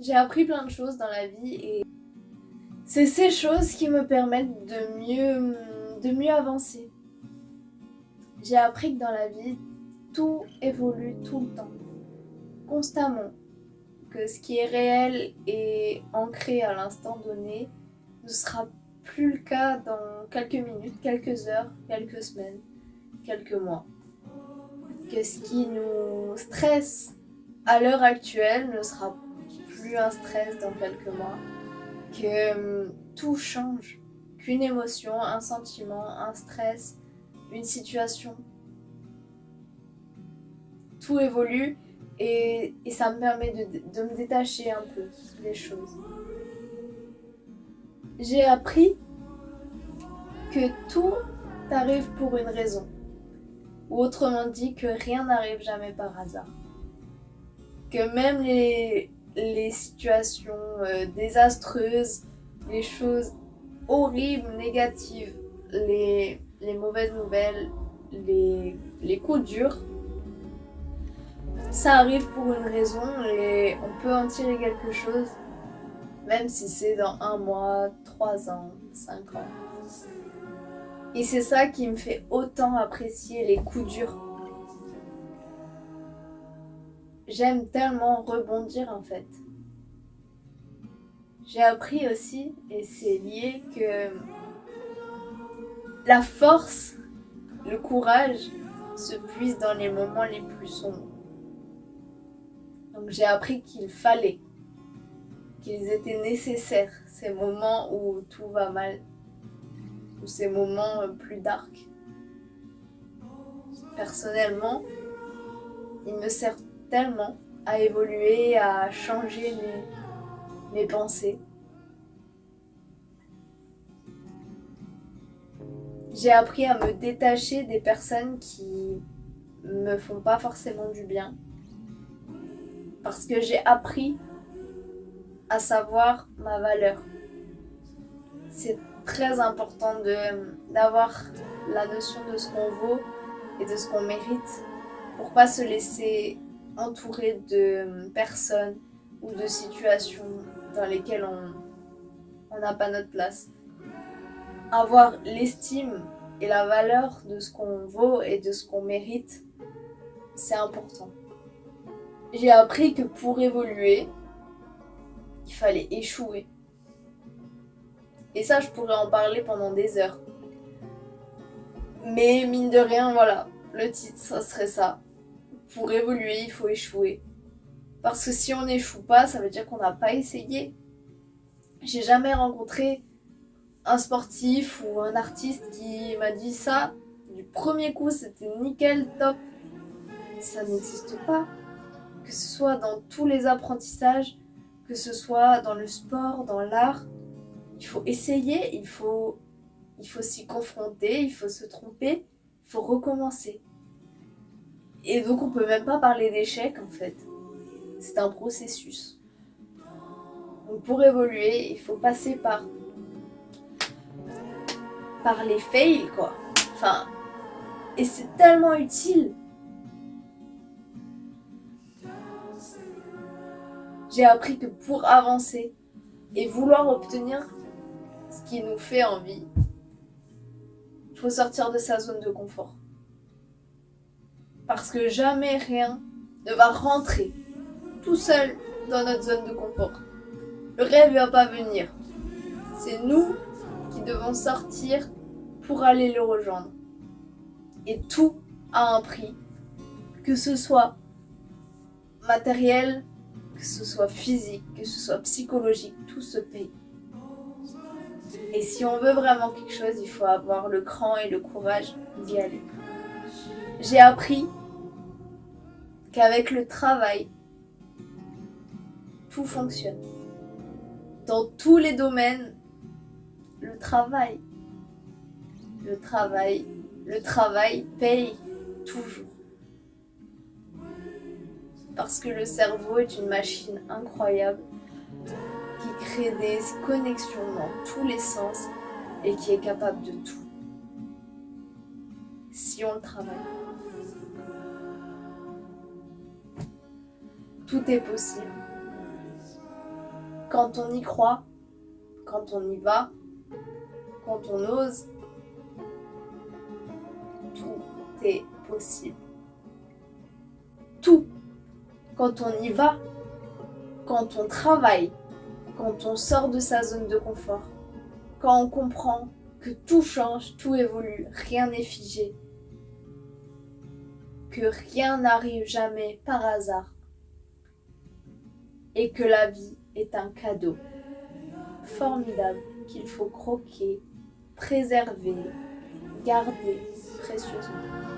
J'ai appris plein de choses dans la vie et c'est ces choses qui me permettent de mieux avancer. J'ai appris que dans la vie, tout évolue tout le temps, constamment. Que ce qui est réel et ancré à l'instant donné ne sera plus le cas dans quelques minutes, quelques heures, quelques semaines, quelques mois. Que ce qui nous stresse à l'heure actuelle ne sera plus un stress dans quelques mois. Que tout change, qu'une émotion, un sentiment, un stress, une situation, tout évolue et ça me permet de me détacher un peu des choses. J'ai appris que tout arrive pour une raison, ou autrement dit que rien n'arrive jamais par hasard. Que même les situations désastreuses, les choses horribles, négatives, les mauvaises nouvelles, les coups durs, ça arrive pour une raison et on peut en tirer quelque chose, même si c'est dans 1 mois, 3 ans, 5 ans. Et c'est ça qui me fait autant apprécier les coups durs. J'aime tellement rebondir en fait. J'ai appris aussi, et c'est lié, que la force, le courage se puise dans les moments les plus sombres. Donc j'ai appris qu'il fallait, qu'ils étaient nécessaires, ces moments où tout va mal, ou ces moments plus dark. Personnellement, il me sert tellement à évoluer, à changer mes pensées. J'ai appris à me détacher des personnes qui me font pas forcément du bien. Parce que j'ai appris à savoir ma valeur. C'est très important d'avoir la notion de ce qu'on vaut et de ce qu'on mérite pour pas se laisser entourer de personnes ou de situations dans lesquelles on n'a pas notre place. Avoir l'estime et la valeur de ce qu'on vaut et de ce qu'on mérite, c'est important. J'ai appris que pour évoluer, il fallait échouer. Et ça, je pourrais en parler pendant des heures. Mais mine de rien, voilà, le titre, ça serait ça. Pour évoluer, il faut échouer. Parce que si on n'échoue pas, ça veut dire qu'on n'a pas essayé. J'ai jamais rencontré un sportif ou un artiste qui m'a dit ça. Du premier coup, c'était nickel, top. Ça n'existe pas. Que ce soit dans tous les apprentissages, que ce soit dans le sport, dans l'art, il faut essayer, il faut s'y confronter, il faut se tromper, il faut recommencer. Et donc on peut même pas parler d'échec en fait. C'est un processus. Donc pour évoluer, il faut passer par les fails quoi. Enfin, et c'est tellement utile. J'ai appris que pour avancer et vouloir obtenir ce qui nous fait envie, il faut sortir de sa zone de confort. Parce que jamais rien ne va rentrer tout seul dans notre zone de confort. Le rêve ne va pas venir. C'est nous qui devons sortir pour aller le rejoindre. Et tout a un prix. Que ce soit matériel, que ce soit physique, que ce soit psychologique, tout se paye. Et si on veut vraiment quelque chose, il faut avoir le cran et le courage d'y aller. J'ai appris qu'avec le travail, tout fonctionne. Dans tous les domaines, le travail paye toujours. Parce que le cerveau est une machine incroyable qui crée des connexions dans tous les sens et qui est capable de tout. Si on le travaille. Tout est possible. quand on y croit, quand on y va, quand on ose, tout est possible. Tout. Quand on y va, quand on travaille, quand on sort de sa zone de confort, quand on comprend que tout change, tout évolue, rien n'est figé, que rien n'arrive jamais par hasard et que la vie est un cadeau formidable qu'il faut croquer, préserver, garder précieusement.